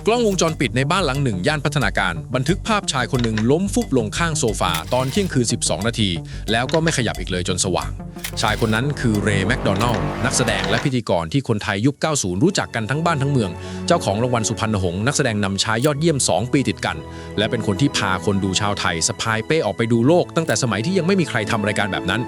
กล้องวงจรปิดในบ้านหลังหนึ่งย่านพัฒนาการบันทึกภาพชายคนหนึ่งล้มฟุบลงข้างโซฟาตอนเที่ยงคืน 12 นาทีแล้วก็ไม่ขยับอีกเลยจนสว่างชายคนนั้นคือเรย์แมคโดนัลด์นักแสดงและพิธีกรที่คนไทยยุค 90 รู้จักกันทั้งบ้านทั้งเมืองเจ้าของรางวัลสุพรรณหงส์นักแสดงนำชายยอดเยี่ยม 2 ปีติดกันและเป็นคนที่พาคนดูชาวไทยสะพายเป้ออกไปดูโลกตั้งแต่สมัยที่ยังไม่มีใครทำรายการแบบนั้น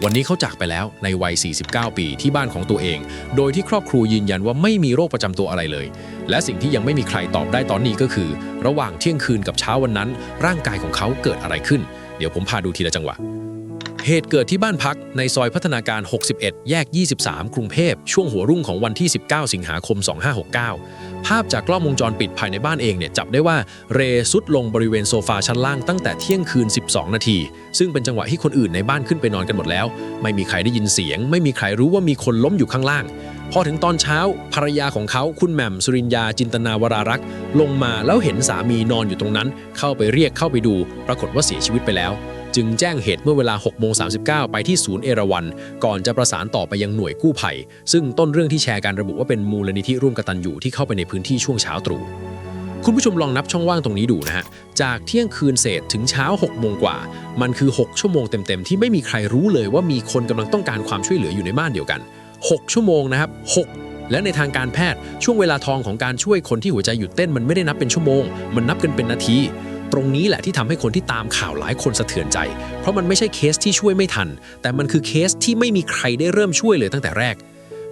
วันนี้เขาจากไปแล้วในวัย 49 ปีที่บ้านของตัวเองโดยที่ครอบครัวยืนยันว่าไม่มีโรคประจำตัวอะไรเลยและสิ่งที่ยังไม่มีใครตอบได้ตอนนี้ก็คือระหว่างเที่ยงคืนกับเช้าวันนั้นร่างกายของเขาเกิดอะไรขึ้นเดี๋ยวผมพาดูทีละจังหวะเหตุเกิดที่บ้านพักในซอยพัฒนาการ 61 แยก 23 กรุงเทพช่วงหัวรุ่งของวันที่ 19 สิงหาคม 2569 ภาพจากกล้องวงจรปิดภายในบ้านเองเนี่ยจับได้ว่าเรย์ซุดลงบริเวณโซฟาชั้นล่างตั้งแต่เที่ยงคืน 12 นาทีซึ่งเป็นจังหวะที่คนอื่นในบ้านขึ้นไปนอนกันหมดแล้วไม่มีใครได้ยินเสียงไม่มีใครรู้ว่ามีคนล้มอยู่ข้างล่างพอถึงตอนเช้าภรรยาของเขาคุณแหม่มสุรินยาจินตนาวรารักษ์ลงมาแล้วเห็นสามีนอนอยู่ตรงนั้นเข้าไปเรียกเข้าไปดูปรากฏว่าเสียชีวิตไปแล้วจึงแจ้งเหตุเมื่อเวลา 6:39 ไปที่ศูนย์เอราวัณก่อนจะประสานต่อไปยังหน่วยกู้ภัยซึ่งต้นเรื่องที่แชร์การระบุว่าเป็นมูลนิธิร่วมกตัญญูที่เข้าไปในพื้นที่ช่วงเช้าตรู่คุณผู้ชมลองนับช่องว่างตรงนี้ดูนะฮะจากเที่ยงคืนเศษถึงเช้า 6 โมงกว่ามันคือ 6 ชั่วโมงเต็มๆที่ไม่มีใครรู้เลยว่ามีคนกำลังต้องการความช่วยเหลืออยู่ในบ้านเดียวกัน 6 ชั่วโมงนะครับ 6และในทางการแพทย์ช่วงเวลาทองของการช่วยคนที่หัวใจหยุดเต้นมันไม่ได้นับเป็นชั่วโมงมันนับกันเป็นนาทีตรงนี้แหละที่ทำให้คนที่ตามข่าวหลายคนสะเทือนใจเพราะมันไม่ใช่เคสที่ช่วยไม่ทันแต่มันคือเคสที่ไม่มีใครได้เริ่มช่วยเลยตั้งแต่แรก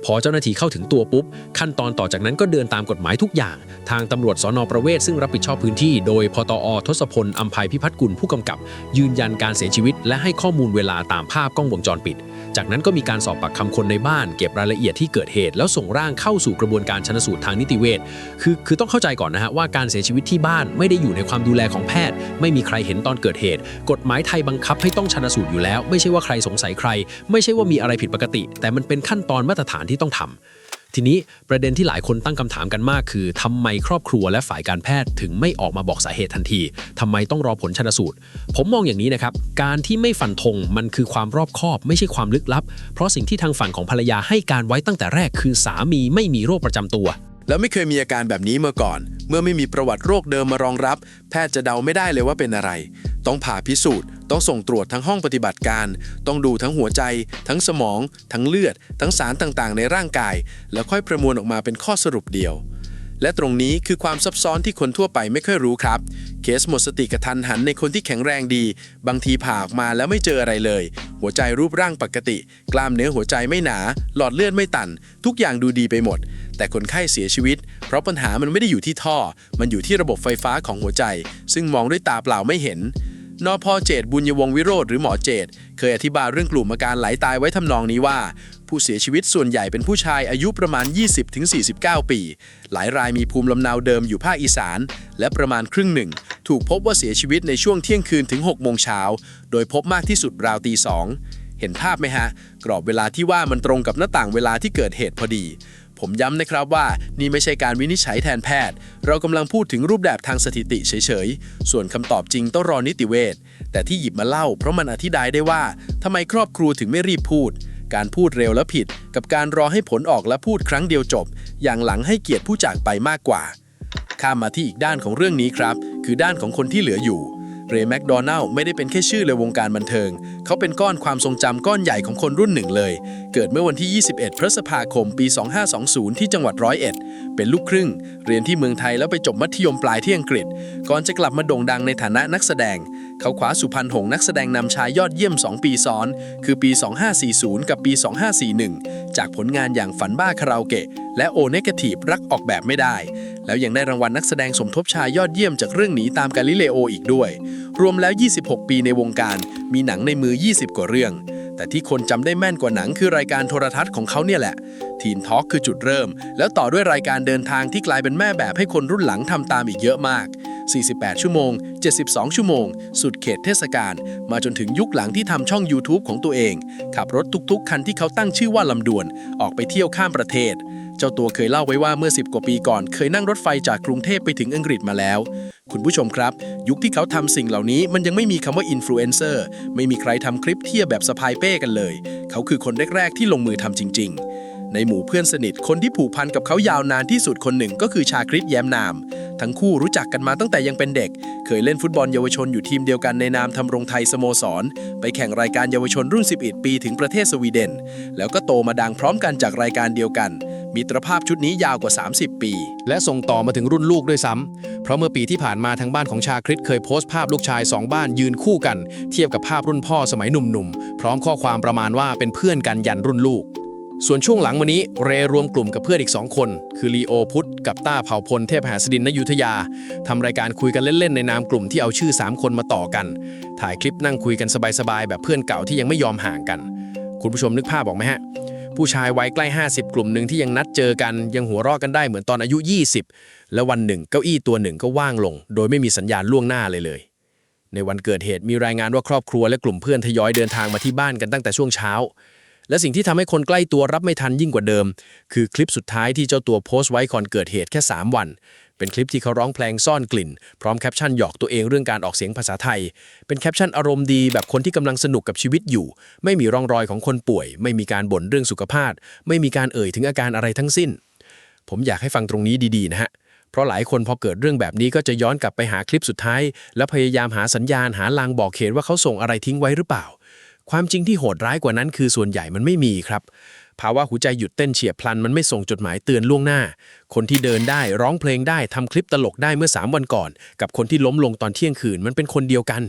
พอเจ้าหน้าที่เข้าถึงตัวปุ๊บขั้นตอนต่อจากนั้นก็เดินตามกฎหมายทุกอย่างทางตำรวจสน.ประเวศซึ่งรับผิดชอบพื้นที่โดยพตอ.ทศพลอำไพพิพัฒน์กุลผู้กำกับยืนยันการเสียชีวิตและให้ข้อมูลเวลาตามภาพกล้องวงจรปิดจากนั้นก็มีการสอบปากคำคนในบ้านเก็บรายละเอียดที่เกิดเหตุแล้วส่งร่างเข้าสู่กระบวนการชันสูตรทางนิติเวชคือต้องเข้าใจก่อนนะฮะว่าการเสียชีวิตที่บ้านไม่ได้อยู่ในความดูแลของแพทย์ไม่มีใครเห็นตอนเกิดเหตุกฎหมายไทยบังคับให้ต้องชันสูตรอยู่แล้วไม่ใช่ว่าใครสงสัยใครไม่ใช่ว่ามีอะไรผิดปกติแต่มันเป็นขั้นตอนมาตรฐานที่ต้องทำทีนี้ประเด็นที่หลายคนตั้งคำถามกันมากคือทำไมครอบครัวและฝ่ายการแพทย์ถึงไม่ออกมาบอกสาเหตุทันทีทำไมต้องรอผลชันสูตรผมมองอย่างนี้นะครับการที่ไม่ฟันธงมันคือความรอบคอบไม่ใช่ความลึกลับเพราะสิ่งที่ทางฝั่งของภรรยาให้การไว้ตั้งแต่แรกคือสามีไม่มีโรคประจำตัวแล้วไม่เคยมีอาการแบบนี้มาก่อนเมื่อไม่มีประวัติโรคเดิมมารองรับแพทย์จะเดาไม่ได้เลยว่าเป็นอะไรต้องผ่าพิสูจน์ต้องส่งตรวจทั้งห้องปฏิบัติการต้องดูทั้งหัวใจทั้งสมองทั้งเลือดทั้งสารต่างๆในร่างกายแล้วค่อยประมวลออกมาเป็นข้อสรุปเดียวและตรงนี้คือความซับซ้อนที่คนทั่วไปไม่ค่อยรู้ครับเคสหมดสติกระทันหันในคนที่แข็งแรงดีบางทีผ่าออกมาแล้วไม่เจออะไรเลยหัวใจรูปร่างปกติกล้ามเนื้อหัวใจไม่หนาหลอดเลือดไม่ตันทุกอย่างดูดีไปหมดแต่คนไข้เสียชีวิตเพราะปัญหามันไม่ได้อยู่ที่ท่อมันอยู่ที่ระบบไฟฟ้าของหัวใจซึ่งมองด้วยตาเปล่าไม่เห็นนพ.เจตบุญยวงศ์วิโรจน์หรือหมอเจตเคยอธิบายเรื่องกลุ่มอาการไหลตายไว้ทำนองนี้ว่าผู้เสียชีวิตส่วนใหญ่เป็นผู้ชายอายุประมาณ 20-49 ปีหลายรายมีภูมิลำเนาเดิมอยู่ภาคอีสานและประมาณครึ่งหนึ่งถูกพบว่าเสียชีวิตในช่วงเที่ยงคืนถึง 6 โมงเช้าโดยพบมากที่สุดราวตี 2เห็นภาพไหมฮะกรอบเวลาที่ว่ามันตรงกับหน้าต่างเวลาที่เกิดเหตุพอดีผมย้ำนะครับว่านี่ไม่ใช่การวินิจฉัยแทนแพทย์เรากำลังพูดถึงรูปแบบทางสถิติเฉยๆส่วนคำตอบจริงต้องรอนิติเวชแต่ที่หยิบมาเล่าเพราะมันอธิบายได้ว่าทำไมครอบครัวถึงไม่รีบพูดการพูดเร็วและผิดกับการรอให้ผลออกและพูดครั้งเดียวจบอย่างหลังให้เกียรติผู้จากไปมากกว่าข้ามมาที่อีกด้านของเรื่องนี้ครับคือด้านของคนที่เหลืออยู่เรย์แมคโดนัลด์ไม่ได้เป็นแค่ชื่อในวงการบันเทิงเขาเป็นก้อนความทรงจำก้อนใหญ่ของคนรุ่นหนึ่งเลยเกิดเมื่อวันที่ 21 พฤษภาคม ปี 2520 ที่จังหวัดร้อยเอ็ดเป็นลูกครึ่งเรียนที่เมืองไทยแล้วไปจบมัธยมปลายที่อังกฤษก่อนจะกลับมาโด่งดังในฐานะนักแสดงเขาคว้าสุพรรณหงส์นักแสดงนำชายยอดเยี่ยม 2 ปีซ้อนคือปี 2540 กับปี 2541 จากผลงานอย่างฝันบ้าคาราโอเกะและโอเนกาทีฟรักออกแบบไม่ได้แล้วยังได้รางวัลนักแสดงสมทบชายยอดเยี่ยมจากเรื่องหนีตามกาลิเลโออีกด้วยรวมแล้ว 26 ปีในวงการมีหนังในมือ 20 กว่าเรื่องแต่ที่คนจำได้แม่นกว่าหนังคือรายการโทรทัศน์ของเขาเนี่ยแหละทีนทอล์กคือจุดเริ่มแล้วต่อด้วยรายการเดินทางที่กลายเป็นแม่แบบให้คนรุ่นหลังทำตามอีกเยอะมาก48 ชั่วโมง 72 ชั่วโมงสุดเขตเทศกาลมาจนถึงยุคหลังที่ทำช่อง YouTube ของตัวเองขับรถทุกๆคันที่เขาตั้งชื่อว่าลำดวนออกไปเที่ยวข้ามประเทศเจ้าตัวเคยเล่าไว้ว่าเมื่อ10 กว่าปีก่อนเคยนั่งรถไฟจากกรุงเทพไปถึงอังกฤษมาแล้วคุณผู้ชมครับยุคที่เขาทำสิ่งเหล่านี้มันยังไม่มีคำว่าอินฟลูเอนเซอร์ไม่มีใครทำคลิปเทียบแบบสะพายเป้กันเลยเขาคือคนแรกๆที่ลงมือทำจริงๆในหมู่เพื่อนสนิทคนที่ผูกพันกับเขายาวนานที่สุดคนหนึ่งก็คือชาคริตแย้มนาม ทั้งคู่รู้จักกันมาตั้งแต่ยังเป็นเด็ก เคยเล่นฟุตบอลเยาวชนอยู่ทีมเดียวกันในนามทำรงไทยสโมสร ไปแข่งรายการเยาวชนรุ่น 11 ปีถึงประเทศสวีเดน แล้วก็โตมาดังพร้อมกันจากรายการเดียวกัน มิตรภาพชุดนี้ยาวกว่า 30 ปี และส่งต่อมาถึงรุ่นลูกด้วยซ้ำเพราะเมื่อปีที่ผ่านมาทางบ้านของชาคริตเคยโพสต์ภาพลูกชาย2บ้านยืนคู่กัน เทียบกับภาพรุ่นพ่อสมัยหนุ่มๆพร้อมข้อความประมาณว่าเป็นเพื่อนกันยันรุ่นลูกส่วนช่วงหลังวันนี้เรรวมกลุ่มกับเพื่อนอีก2คนคือลีโอพุทธกับต้าเผ่าพลเทพหสดินณอยุธยาทำรายการคุยกันเล่นๆในนามกลุ่มที่เอาชื่อ3คนมาต่อกันถ่ายคลิปนั่งคุยกันสบายๆแบบเพื่อนเก่าที่ยังไม่ยอมห่างกันคุณผู้ชมนึกภาพออกไหมฮะผู้ชายวัยใกล้50กลุ่มหนึ่งที่ยังนัดเจอกันยังหัวเราะกันได้เหมือนตอนอายุ20แล้ววันหนึ่งเก้าอี้ตัวหนึ่งก็ว่างลงโดยไม่มีสัญญาณล่วงหน้าเลยในวันเกิดเหตุมีรายงานว่าครอบครัวและกลุ่มเพื่อนทยอยเดินทางมาที่บ้านกันตั้งแต่ช่วงเช้าและสิ่งที่ทำให้คนใกล้ตัวรับไม่ทันยิ่งกว่าเดิมคือคลิปสุดท้ายที่เจ้าตัวโพสต์ไว้ก่อนเกิดเหตุแค่3วันเป็นคลิปที่เขาร้องเพลงซ่อนกลิ่นพร้อมแคปชั่นหยอกตัวเองเรื่องการออกเสียงภาษาไทยเป็นแคปชั่นอารมณ์ดีแบบคนที่กำลังสนุกกับชีวิตอยู่ไม่มีร่องรอยของคนป่วยไม่มีการบ่นเรื่องสุขภาพไม่มีการเอ่ยถึงอาการอะไรทั้งสิ้นผมอยากให้ฟังตรงนี้ดีๆนะฮะเพราะหลายคนพอเกิดเรื่องแบบนี้ก็จะย้อนกลับไปหาคลิปสุดท้ายและพยายามหาสัญญาณหาลางบอกเหตุว่าเขาส่งอะไรทิ้งไว้หรือเปล่าความจริงที่โหดร้ายกว่านั้นคือส่วนใหญ่มันไม่มีครับภาวะหัวใจหยุดเต้นเฉียบพลันมันไม่ส่งจดหมายเตือนล่วงหน้าคนที่เดินได้ร้องเพลงได้ทำคลิปตลกได้เมื่อ3วันก่อนกับคนที่ล้มลงตอนเที่ยงคืนมันเป็นคนเดียวกัน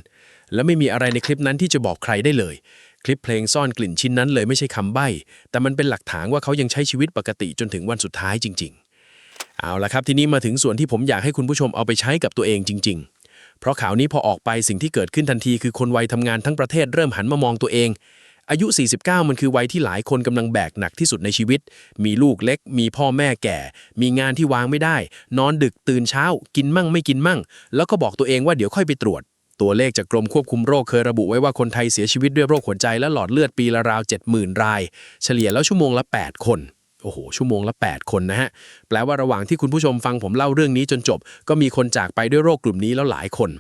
และไม่มีอะไรในคลิปนั้นที่จะบอกใครได้เลยคลิปเพลงซ่อนกลิ่นชิ้นนั้นเลยไม่ใช่คำใบ้แต่มันเป็นหลักฐานว่าเขายังใช้ชีวิตปกติจนถึงวันสุดท้ายจริงๆเอาละครับทีนี้มาถึงส่วนที่ผมอยากให้คุณผู้ชมเอาไปใช้กับตัวเองจริงๆเพราะข่าวนี้พอออกไปสิ่งที่เกิดขึ้นทันทีคือคนวัยทำงานทั้งประเทศเริ่มหันมามองตัวเองอายุ49มันคือวัยที่หลายคนกำลังแบกหนักที่สุดในชีวิตมีลูกเล็กมีพ่อแม่แก่มีงานที่วางไม่ได้นอนดึกตื่นเช้ากินมั่งไม่กินมั่งแล้วก็บอกตัวเองว่าเดี๋ยวค่อยไปตรวจตัวเลขจากกรมควบคุมโรคเคยระบุไว้ว่าคนไทยเสียชีวิตด้วยโรคหัวใจและหลอดเลือดปีละราว 70,000 รายเฉลี่ยแล้วชั่วโมงละ8คนโอ้โหชั่วโมงละ8คนนะฮะแปลว่าระหว่างที่คุณผู้ชมฟังผมเล่าเรื่องนี้จนจบก็มีคนจากไปด้วยโรคกลุ่มนี้แล้วหลายคน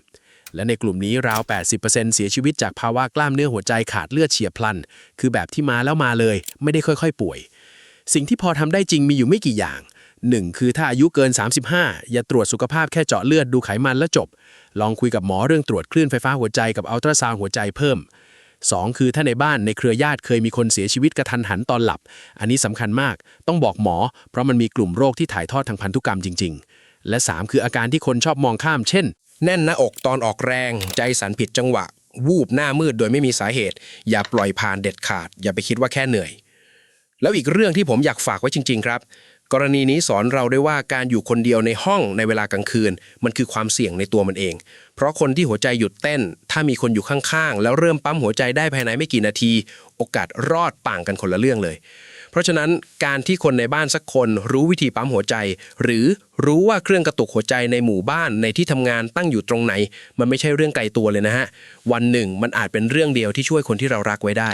และในกลุ่มนี้ราว 80% เสียชีวิตจากภาวะกล้ามเนื้อหัวใจขาดเลือดเฉียบพลันคือแบบที่มาแล้วมาเลยไม่ได้ค่อยๆป่วยสิ่งที่พอทำได้จริงมีอยู่ไม่กี่อย่าง 1. คือถ้าอายุเกิน35อย่าตรวจสุขภาพแค่เจาะเลือดดูไขมันแล้วจบลองคุยกับหมอเรื่องตรวจคลื่นไฟฟ้าหัวใจกับอัลตราซาวด์หัวใจเพิ่ม 2. คือถ้าในบ้านในเครือญาติเคยมีคนเสียชีวิตกระทันหันตอนหลับอันนี้สำคัญมากต้องบอกหมอเพราะมันมีกลุ่มโรคที่ถ่ายทอดทางพันธุกรรมจริงๆและ 3. คืออาการที่คนชอบมองข้ามเช่นแน่นหน้าอกตอนออกแรงใจสั่นผิดจังหวะวูบหน้ามืดโดยไม่มีสาเหตุอย่าปล่อยผ่านเด็ดขาดอย่าไปคิดว่าแค่เหนื่อยแล้วอีกเรื่องที่ผมอยากฝากไว้จริงๆครับกรณีนี้สอนเราได้ว่าการอยู่คนเดียวในห้องในเวลากลางคืนมันคือความเสี่ยงในตัวมันเองเพราะคนที่หัวใจหยุดเต้นถ้ามีคนอยู่ข้างๆแล้วเริ่มปั๊มหัวใจได้ภายในไม่กี่นาทีโอกาสรอดต่างกันคนละเรื่องเลยเพราะฉะนั้นการที่คนในบ้านสักคนรู้วิธีปั๊มหัวใจหรือรู้ว่าเครื่องกระตุกหัวใจในหมู่บ้านในที่ทำงานตั้งอยู่ตรงไหนมันไม่ใช่เรื่องไกลตัวเลยนะฮะวันหนึ่งมันอาจเป็นเรื่องเดียวที่ช่วยคนที่เรารักไว้ได้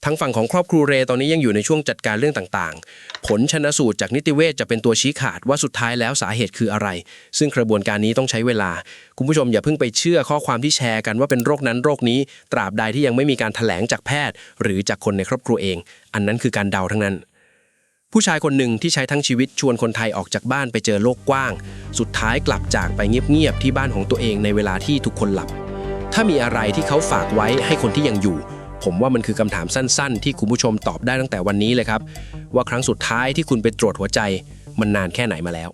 ทั้งฝั่งของครอบครัวเรตอนนี้ยังอยู่ในช่วงจัดการเรื่องต่างๆผลชันสูตรจากนิติเวชจะเป็นตัวชี้ขาดว่าสุดท้ายแล้วสาเหตุคืออะไรซึ่งกระบวนการนี้ต้องใช้เวลาคุณผู้ชมอย่าเพิ่งไปเชื่อข้อความที่แชร์กันว่าเป็นโรคนั้นโรคนี้ตราบใดที่ยังไม่มีการแถลงจากแพทย์หรือจากคนในครอบครัวเองอันนั้นคือการเดาทั้งนั้นผู้ชายคนหนึ่งที่ใช้ทั้งชีวิตชวนคนไทยออกจากบ้านไปเจอโลกกว้างสุดท้ายกลับจากไปเงียบๆที่บ้านของตัวเองในเวลาที่ทุกคนหลับถ้ามีอะไรที่เขาฝากไว้ให้คนที่ยังอยู่ผมว่ามันคือคำถามสั้นๆที่คุณผู้ชมตอบได้ตั้งแต่วันนี้เลยครับว่าครั้งสุดท้ายที่คุณไปตรวจหัวใจมันนานแค่ไหนมาแล้ว